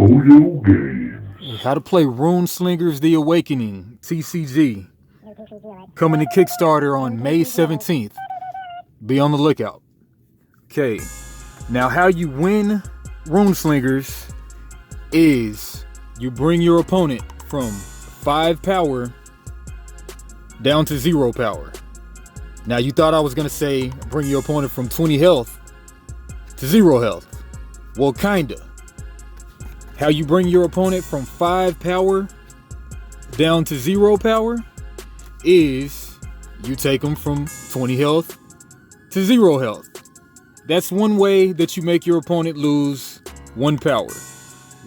Yo-Yo Games. How to play RuneSlingers The Awakening, TCG. Coming to Kickstarter on May 17th. Be on the lookout. Okay, now how you win RuneSlingers is you bring your opponent from 5 power down to 0 power. Now you thought I was going to say bring your opponent from 20 health to 0 health. Well, kinda. How you bring your opponent from 5 power down to 0 power is you take them from 20 health to 0 health. That's one way that you make your opponent lose 1 power.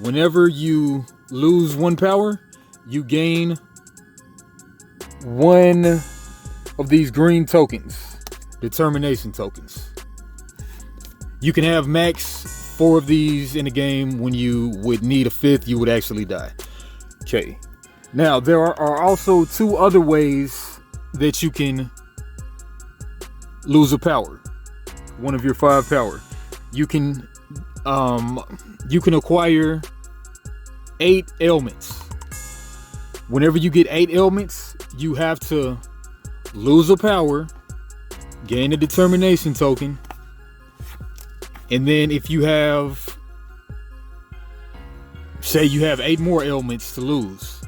Whenever you lose 1 power, you gain 1 of these green tokens, determination tokens. You can have max 4 of these in a game. When you would need a 5th, you would actually die. Okay. Now, there are also 2 other ways that you can lose a power. 1 of your 5 power. You can acquire 8 ailments. Whenever you get 8 ailments, you have to lose a power, gain a determination token, and then if you have, say you have 8 more ailments to lose.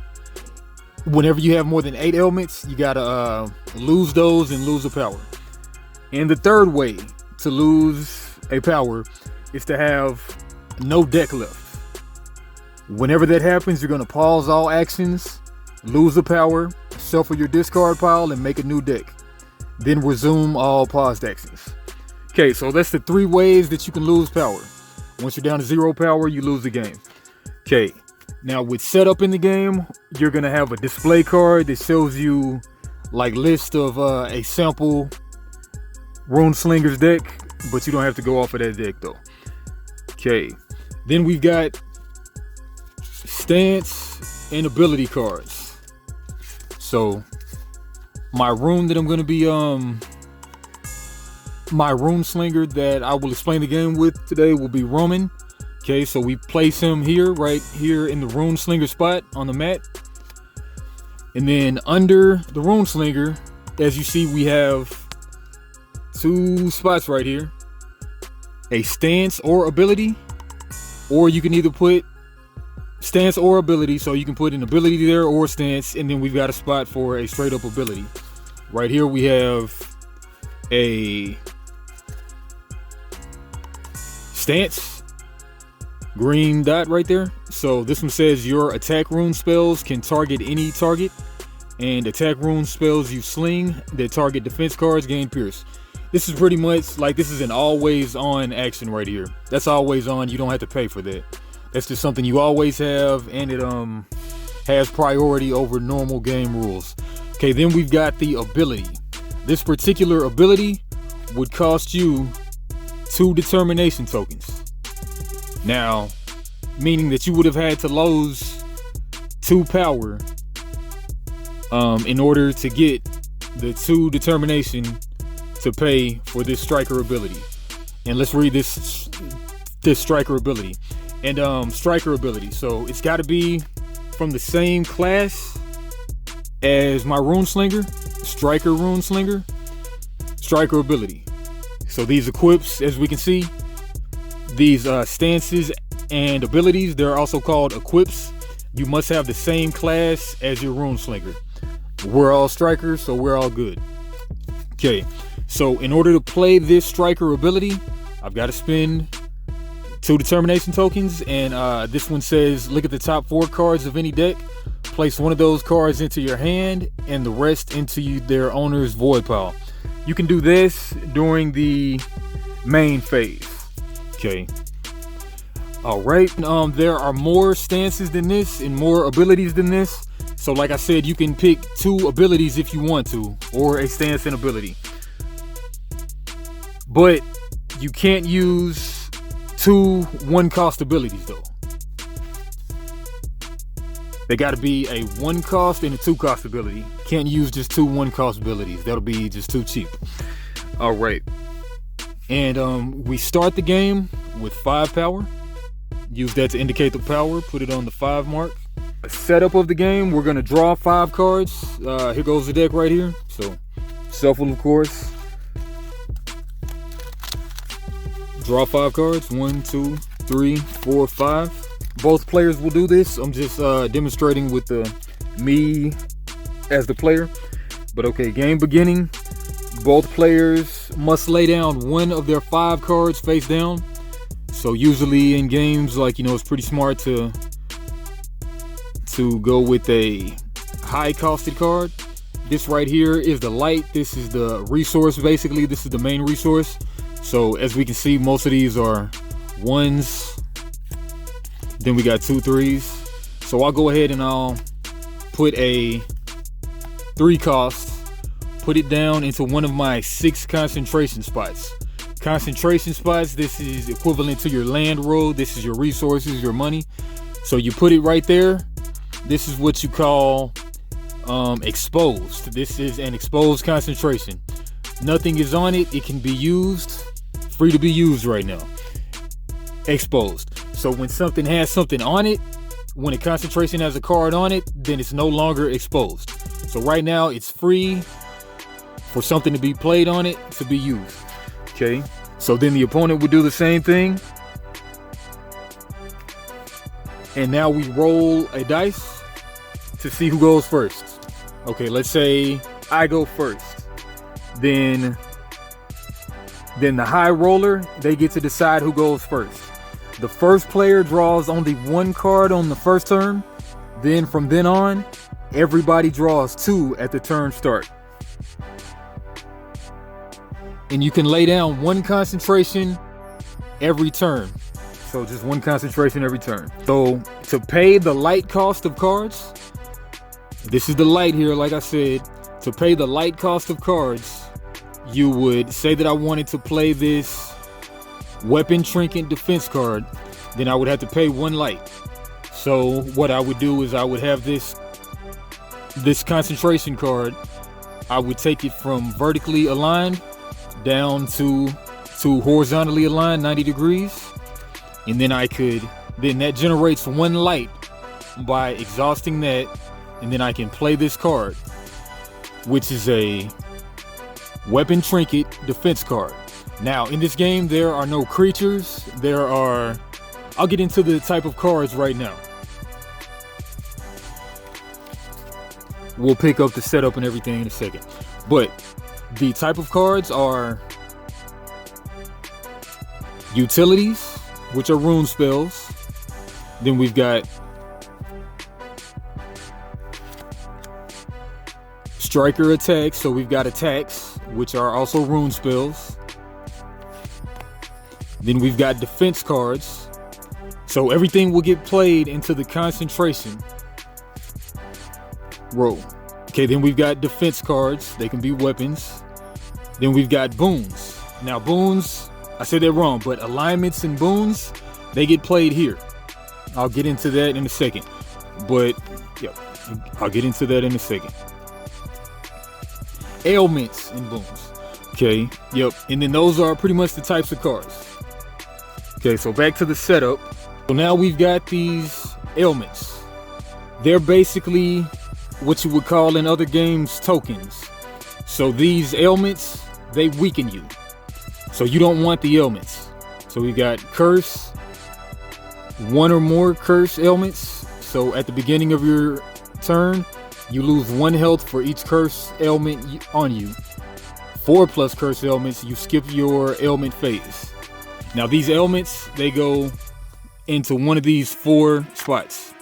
Whenever you have more than 8 ailments, you gotta lose those and lose a power. And the third way to lose a power is to have no deck left. Whenever that happens, you're gonna pause all actions, lose a power, shuffle your discard pile, and make a new deck. Then resume all paused actions. Okay, so that's the 3 ways that you can lose power. Once you're down to 0 power, you lose the game. Okay, now with setup in the game, you're gonna have a display card that shows you like list of a sample RuneSlingers deck, but you don't have to go off of that deck though. Okay, then we've got stance and ability cards. So my rune that I'm gonna be my RuneSlinger that I will explain the game with today will be Roman. Okay, so we place him here, right here in the RuneSlinger spot on the mat. And then under the RuneSlinger, as you see, we have 2 spots right here. A stance or ability, or you can either put stance or ability, so you can put an ability there or stance, and then we've got a spot for a straight up ability. Right here we have a stance, green dot right there. So this one says your attack rune spells can target any target, and attack rune spells you sling that target defense cards gain Purists. This is pretty much like, this is an always on action right here. That's always on. You don't have to pay for that. That's just something you always have, and it has priority over normal game rules. Okay, then we've got the ability. This particular ability would cost you 2 determination tokens. Now, meaning that you would have had to lose 2 power in order to get the 2 determination to pay for this striker ability. And let's read this striker ability. And striker ability, so it's got to be from the same class as my RuneSlinger, striker RuneSlinger, striker ability. So these equips, as we can see, these stances and abilities, they're also called equips. You must have the same class as your RuneSlinger. We're all strikers, so we're all good. Okay, so in order to play this striker ability, I've got to spend 2 determination tokens, and this one says look at the top 4 cards of any deck, place 1 of those cards into your hand and the rest into their owner's void pile. You can do this during the main phase. Okay, all right. There are more stances than this and more abilities than this, so like I said, you can pick 2 abilities if you want to, or a stance and ability, but you can't use 2 1-cost abilities though. They got to be a 1-cost and a 2-cost ability. Can't use just 2 1-cost abilities. That'll be just too cheap. All right. And we start the game with 5 power. Use that to indicate the power. Put it on the 5 mark. A setup of the game, we're gonna draw 5 cards. Here goes the deck right here. So shuffle, of course. Draw 5 cards. 1, 2, 3, 4, 5. Both players will do this. I'm just demonstrating with me as the player. But okay, game beginning. Both players must lay down one of their 5 cards face down. So usually in games, like, you know, it's pretty smart to go with a high costed card. This right here is the light. This is the resource, basically. This is the main resource. So as we can see, most of these are 1s. Then we got 2 3s. So I'll go ahead and I'll put a 3 cost, put it down into one of my 6 concentration spots. Concentration spots, this is equivalent to your land road. This is your resources, your money. So you put it right there. This is what you call exposed. This is an exposed concentration. Nothing is on it. It can be used. Free to be used right now. Exposed. So when something has something on it, when a concentration has a card on it, then it's no longer exposed. So right now it's free for something to be played on it to be used. Okay. So then the opponent would do the same thing. And now we roll a dice to see who goes first. Okay, let's say I go first. Then the high roller, they get to decide who goes first. The first player draws only 1 card on the first turn. Then from then on, everybody draws 2 at the turn start. And you can lay down 1 concentration every turn. So just 1 concentration every turn. So to pay the light cost of cards, this is the light here, like I said. To pay the light cost of cards, you would say that I wanted to play this weapon trinket defense card. Then I would have to pay 1 light. So what I would do is I would have this concentration card. I would take it from vertically aligned down to horizontally aligned 90 degrees. And then then that generates 1 light by exhausting that. And then I can play this card, which is a weapon trinket defense card. Now in this game, there are no creatures. I'll get into the type of cards right now. We'll pick up the setup and everything in a second. But the type of cards are utilities, which are rune spells. Then we've got striker attacks. So we've got attacks, which are also rune spells. Then we've got defense cards. So everything will get played into the concentration row. Okay, then we've got defense cards. They can be weapons. Then we've got boons. Now boons, I said that wrong, but alignments and boons, they get played here. I'll get into that in a second. But yeah, I'll get into that in a second. Ailments and boons. Okay, yep. And then those are pretty much the types of cards. Okay, so back to the setup. So now we've got these ailments. They're basically what you would call in other games tokens. So these ailments, they weaken you. So you don't want the ailments. So we got curse, 1 or more curse ailments. So at the beginning of your turn, you lose 1 health for each curse ailment on you. 4+ curse ailments, you skip your ailment phase. Now these ailments, they go into one of these 4 spots.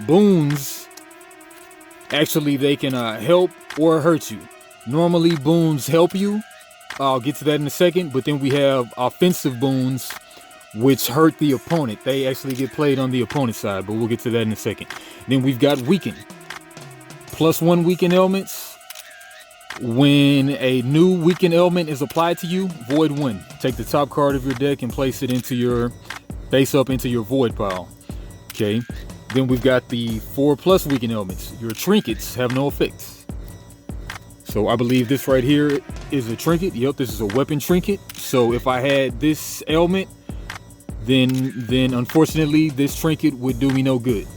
Boons, actually they can help or hurt you. Normally boons help you. I'll get to that in a second. But then we have offensive boons, which hurt the opponent. They actually get played on the opponent's side, but we'll get to that in a second. Then we've got weaken. +1 weaken ailments. When a new weaken ailment is applied to you, void 1. Take the top card of your deck and place it into your face up into your void pile. Okay. Then we've got the 4+ weaken ailments. Your trinkets have no effects. So I believe this right here is a trinket. Yep, this is a weapon trinket. So if I had this ailment, then unfortunately this trinket would do me no good.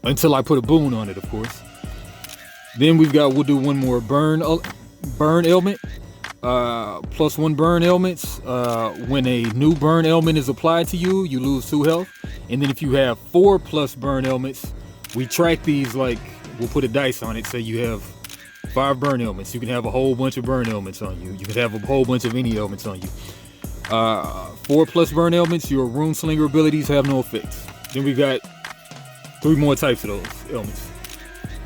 Until I put a boon on it, of course. Then we'll do one more burn ailment. +1 burn ailments. When a new burn ailment is applied to you, you lose 2 health. And then if you have 4+ burn ailments, we track these like, we'll put a dice on it. Say you have 5 burn ailments. You can have a whole bunch of burn ailments on you. You can have a whole bunch of any ailments on you. 4+ burn ailments, your RuneSlinger abilities have no effects. Then we got 3 more types of those ailments.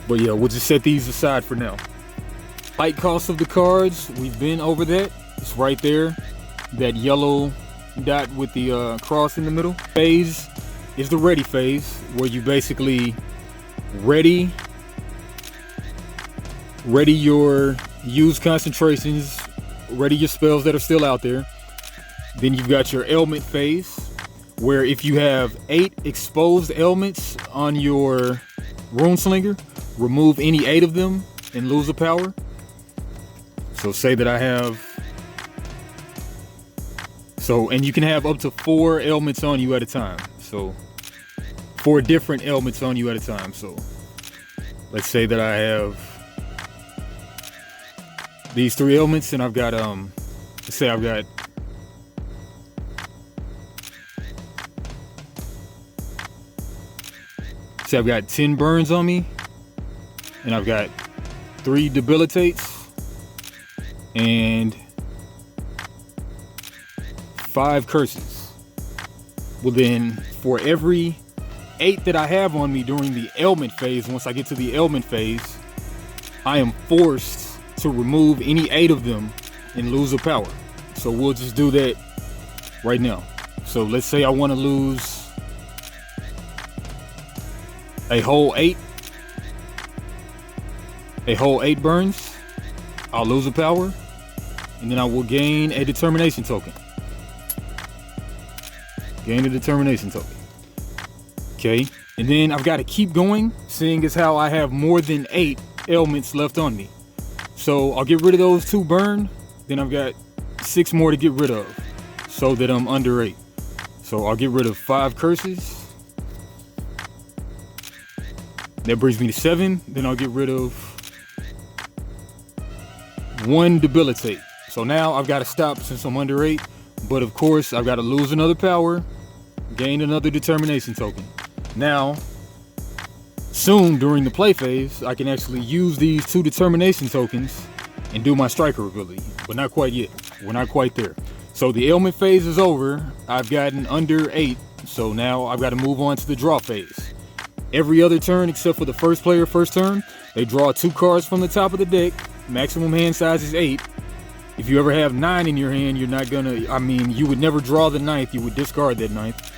But yeah, we'll just set these aside for now. Light cost of the cards, we've been over that. It's right there. That yellow dot with the cross in the middle. Phase is the ready phase, where you basically ready your used concentrations, ready your spells that are still out there. Then you've got your ailment phase, where if you have 8 exposed ailments on your RuneSlinger, remove any 8 of them and lose a power. So say that I have, and you can have up to 4 ailments on you at a time. So 4 different ailments on you at a time. So let's say that I have these 3 ailments, and I've got let's say I've got 10 burns on me, and I've got 3 debilitates and 5 curses. Well, then for every 8 that I have on me during the ailment phase, once I get to the ailment phase, I am forced to remove any 8 of them and lose a power. So we'll just do that right now. So let's say I want to lose a whole 8 burns. I'll lose a power, and then I will gain a determination token. Gain a determination token. Okay, and then I've got to keep going, seeing as how I have more than 8 ailments left on me. So I'll get rid of those 2 burn, then I've got 6 more to get rid of, so that I'm under 8. So I'll get rid of 5 curses. That brings me to 7. Then I'll get rid of 1 debilitate. So now I've got to stop since I'm under 8. But of course, I've got to lose another power, gain another determination token. Now, soon during the play phase, I can actually use these 2 determination tokens and do my striker ability. But not quite yet. We're not quite there. So the ailment phase is over. I've gotten under 8. So now I've got to move on to the draw phase. Every other turn except for the first player first turn, they draw 2 cards from the top of the deck. Maximum hand size is 8. If you ever have 9 in your hand, you're not gonna, you would never draw the 9th, you would discard that 9th.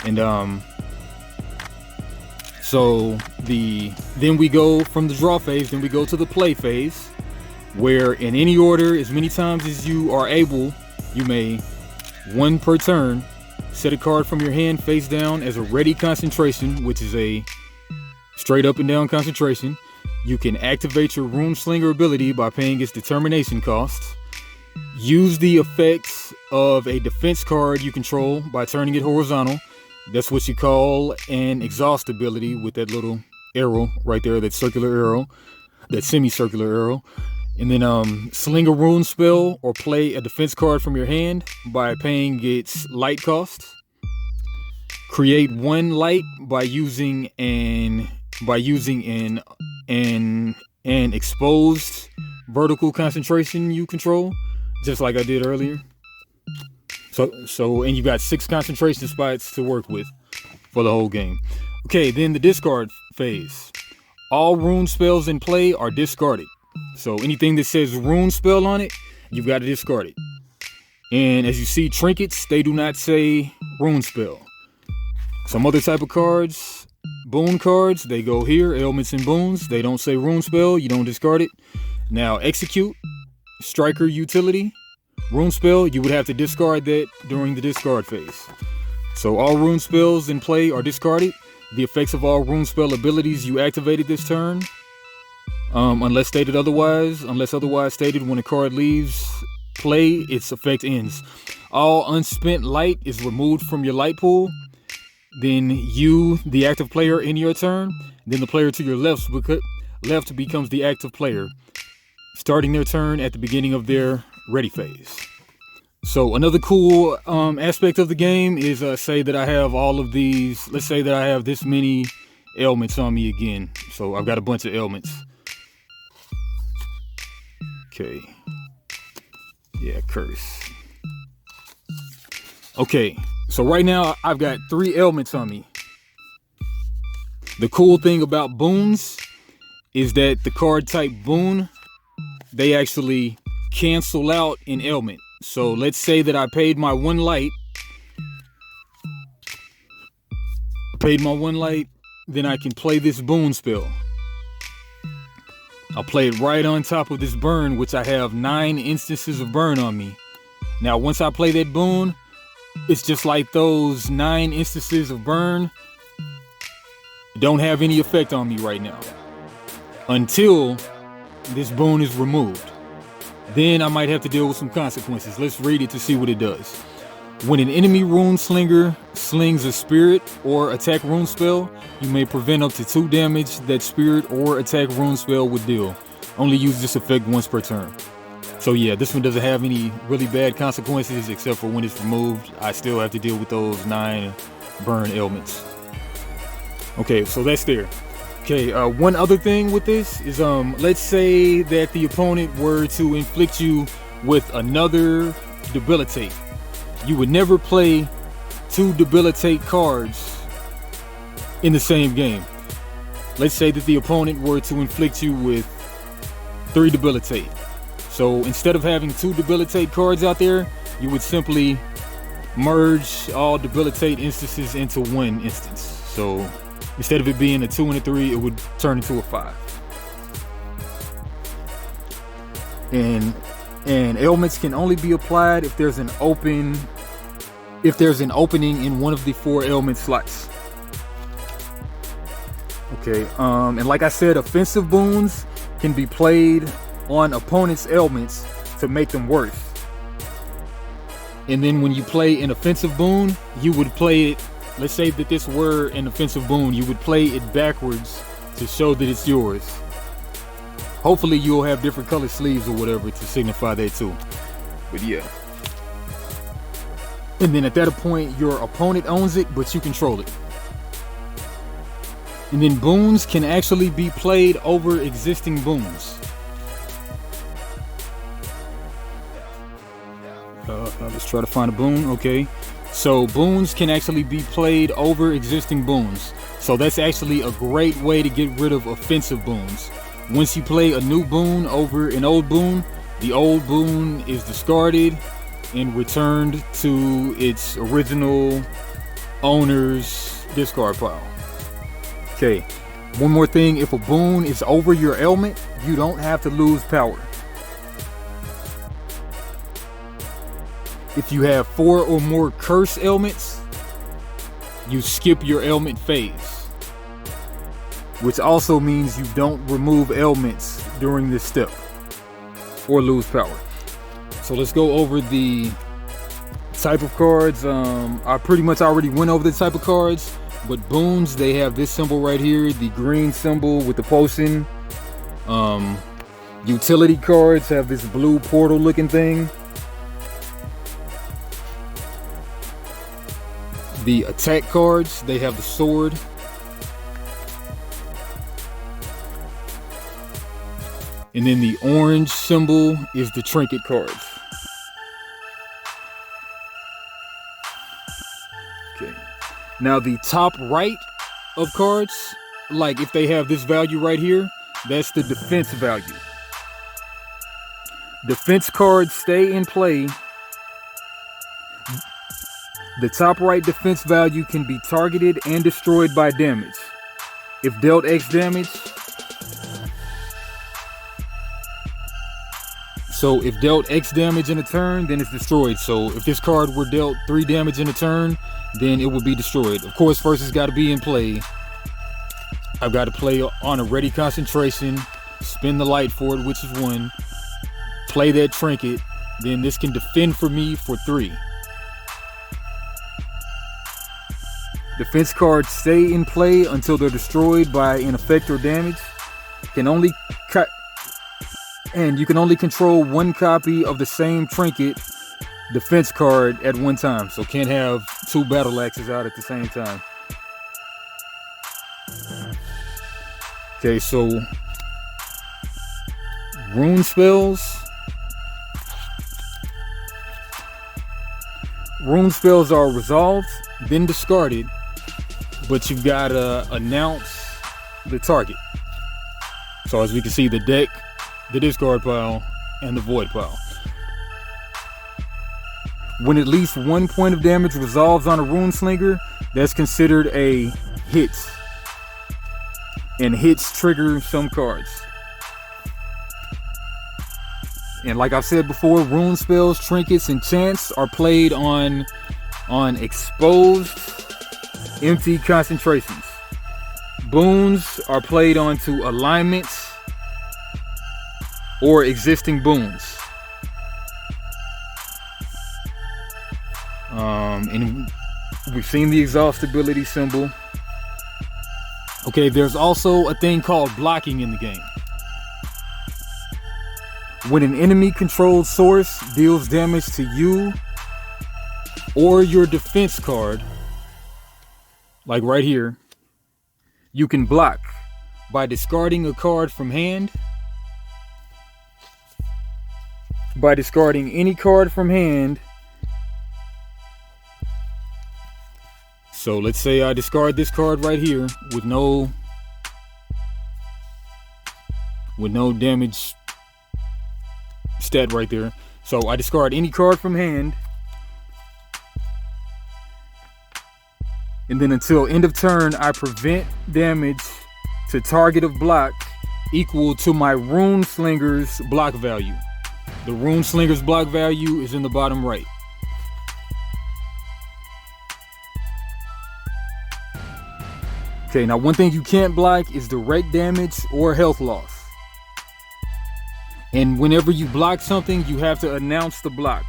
And then we go from the draw phase, then we go to the play phase, where in any order, as many times as you are able, you may, 1 per turn, set a card from your hand face down as a ready concentration, which is a straight up and down concentration. You can activate your RuneSlinger ability by paying its determination costs. Use the effects of a defense card you control by turning it horizontal. That's what you call an exhaust ability, with that little arrow right there, that circular arrow, that semicircular arrow. And then sling a rune spell or play a defense card from your hand by paying its light cost. Create 1 light by using an exposed vertical concentration you control, just like I did earlier. And you got 6 concentration spots to work with for the whole game. Okay, then the discard phase. All rune spells in play are discarded. So anything that says rune spell on it, you've got to discard it. And as you see, trinkets, they do not say rune spell. Some other type of cards, boon cards, they go here, ailments and boons. They don't say rune spell, you don't discard it. Now execute, striker utility, rune spell, you would have to discard that during the discard phase. So all rune spells in play are discarded. The effects of all rune spell abilities you activated this turn, unless otherwise stated, when a card leaves play, its effect ends. All unspent light is removed from your light pool. Then you, the active player, in your turn. Then the player to your left becomes the active player, starting their turn at the beginning of their ready phase. So another cool aspect of the game is say that I have all of these. Let's say that I have this many ailments on me again. So I've got a bunch of ailments. Okay. Yeah, curse. Okay, so right now I've got 3 ailments on me. The cool thing about boons is that the card type boon, they actually cancel out an ailment. So let's say that I paid my 1 light. Then I can play this boon spell. I'll play it right on top of this burn, which I have 9 instances of burn on me. Now, once I play that boon, it's just like those 9 instances of burn don't have any effect on me right now until this boon is removed. Then I might have to deal with some consequences. Let's read it to see what it does. When an enemy RuneSlinger slings a spirit or attack rune spell, you may prevent up to 2 damage that spirit or attack rune spell would deal. Only use this effect once per turn. So yeah, this one doesn't have any really bad consequences except for when it's removed. I still have to deal with those 9 burn ailments. Okay, so that's there. Okay, one other thing with this is let's say that the opponent were to inflict you with another debilitate. You would never play 2 debilitate cards in the same game. Let's say that the opponent were to inflict you with 3 debilitate. So instead of having 2 debilitate cards out there, you would simply merge all debilitate instances into 1 instance. So instead of it being a 2 and a 3, it would turn into a 5. And ailments can only be applied if there's an opening in one of the 4 ailment slots. Okay, and like I said, offensive boons can be played on opponents' ailments to make them worse. And then when you play an offensive boon, you would play it, let's say that this were an offensive boon, you would play it backwards to show that it's yours. Hopefully you'll have different color sleeves or whatever to signify that too. But yeah. And then at that point, your opponent owns it, but you control it. And then boons can actually be played over existing boons. Let's try to find a boon. Okay, so boons can actually be played over existing boons. So that's actually a great way to get rid of offensive boons. Once you play a new boon over an old boon, the old boon is discarded and returned to its original owner's discard pile. Okay, one more thing, if a boon is over your ailment, you don't have to lose power. If you have 4 or more curse ailments, you skip your ailment phase, which also means you don't remove ailments during this step or lose power. So let's go over the type of cards. I pretty much already went over the type of cards, but boons, they have this symbol right here, the green symbol with the potion. Utility cards have this blue portal looking thing. The attack cards, they have the sword. And then the orange symbol is the trinket cards. Okay. Now the top right of cards, like if they have this value right here, that's the defense value. Defense cards stay in play. The top right defense value can be targeted and destroyed by damage. If dealt X damage, so if dealt X damage in a turn, then it's destroyed. So if this card were dealt 3 damage in a turn, then it would be destroyed. Of course, first it's got to be in play. I've got to play on a ready concentration, spin the light for it, which is 1, play that trinket, then this can defend for me for 3. Defense cards stay in play until they're destroyed by an effect or damage. And you can only control 1 copy of the same trinket defense card at one time. So can't have 2 battle axes out at the same time. Okay, so rune spells. Rune spells are resolved, then discarded, but you've got to announce the target. So as we can see, the deck, the discard pile, and the void pile. When at least 1 point of damage resolves on a RuneSlinger, that's considered a hit. And hits trigger some cards. And like I've said before, rune spells, trinkets, and chants are played on exposed, empty concentrations. Boons are played onto alignments or existing boons. And we've seen the exhaustibility symbol. Okay, there's also a thing called blocking in the game. When an enemy controlled source deals damage to you or your defense card, like right here, you can block by discarding a card from hand. By discarding any card from hand. So let's say I discard this card right here with no damage stat right there. So I discard any card from hand, and then until end of turn I prevent damage to target of block equal to my RuneSlingers block value. The RuneSlingers block value is in the bottom right. Okay, now one thing you can't block is direct damage or health loss. And whenever you block something, you have to announce the block.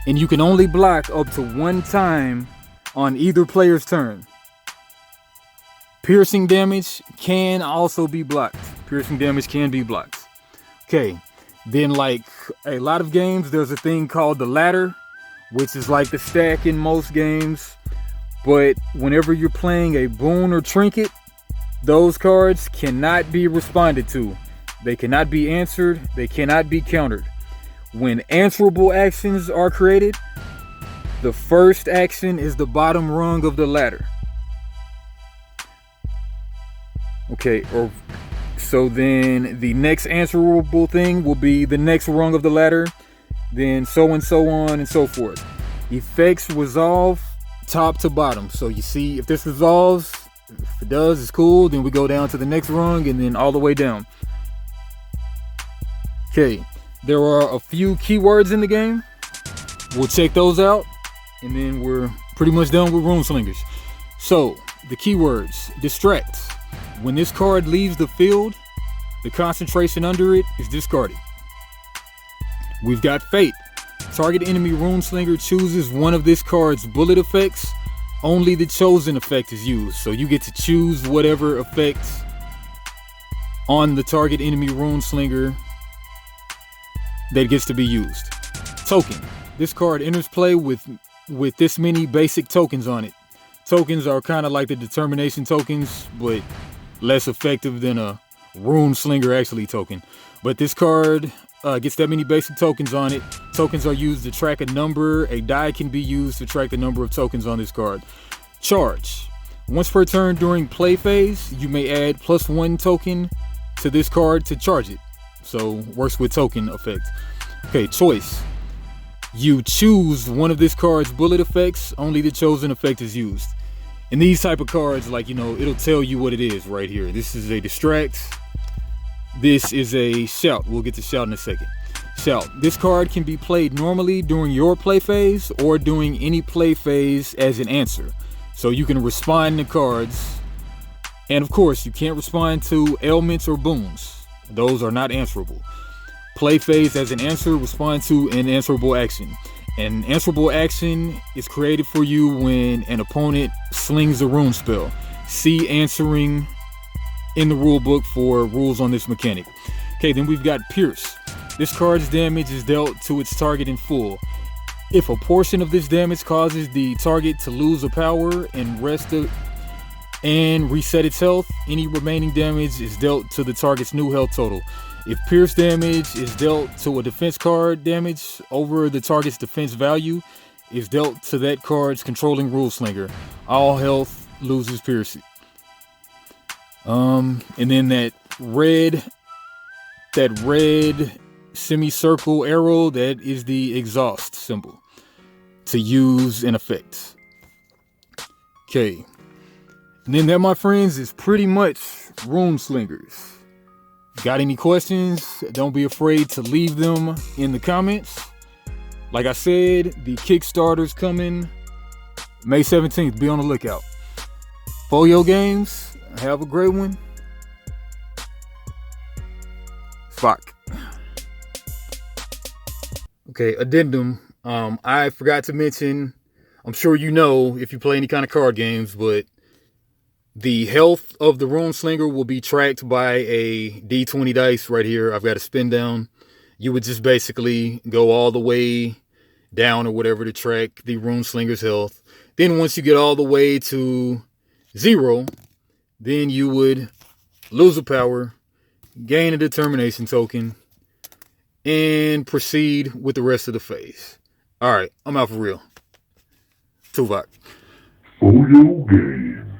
And you can only block up to 1 time on either player's turn. Piercing damage can also be blocked. Piercing damage can be blocked. Okay, then like a lot of games, there's a thing called the ladder, which is like the stack in most games. But whenever you're playing a boon or trinket, those cards cannot be responded to. They cannot be answered. They cannot be countered. When answerable actions are created, the first action is the bottom rung of the ladder. Okay, so then the next answerable thing will be the next rung of the ladder, then so on and so forth. Effects resolve top to bottom. So you see, if this resolves, if it does, it's cool. Then we go down to the next rung and then all the way down. Okay, there are a few keywords in the game. We'll check those out, and then we're pretty much done with RuneSlingers. So the keywords: distract. When this card leaves the field, the concentration under it is discarded. We've got fate. Target enemy RuneSlinger chooses one of this card's bullet effects. Only the chosen effect is used. So you get to choose whatever effect on the target enemy RuneSlinger that gets to be used. Token. This card enters play with this many basic tokens on it. Tokens are kind of like the determination tokens, but less effective than a RuneSlinger actually token. But this card gets that many basic tokens on it. Tokens are used to track a number. A die can be used to track the number of tokens on this card. Charge. Once per turn during play phase, you may add +1 token to this card to charge it. So works with token effect. Okay, choice. You choose one of this card's bullet effects. Only the chosen effect is used. And these type of cards, like, you know, it'll tell you what it is right here. This is a distract. This is a shout. We'll get to shout in a second. Shout. This card can be played normally during your play phase or during any play phase as an answer. So you can respond to cards. And of course, you can't respond to ailments or boons. Those are not answerable. Play phase as an answer, respond to an answerable action. An answerable action is created for you when an opponent slings a rune spell. See answering in the rule book for rules on this mechanic. Okay, then we've got Pierce. This card's damage is dealt to its target in full. If a portion of this damage causes the target to lose a power and reset its health, any remaining damage is dealt to the target's new health total. If Pierce damage is dealt to a defense card, damage over the target's defense value is dealt to that card's controlling RuneSlinger. All health loses Pierce. And then that red semicircle arrow, that is the exhaust symbol to use in effect. Okay. And then that, my friends, is pretty much RuneSlingers. Got any questions? Don't be afraid to leave them in the comments. Like I said, the Kickstarter's coming May 17th. Be on the lookout. Folio Games, have a great one. Fuck. Okay, addendum. I forgot to mention, I'm sure you know if you play any kind of card games, but the health of the RuneSlinger will be tracked by a D20 dice right here. I've got a spin down. You would just basically go all the way down or whatever to track the RuneSlinger's health. Then once you get all the way to 0, then you would lose a power, gain a determination token, and proceed with the rest of the phase. All right, I'm out for real. Tuvok. Folio Games.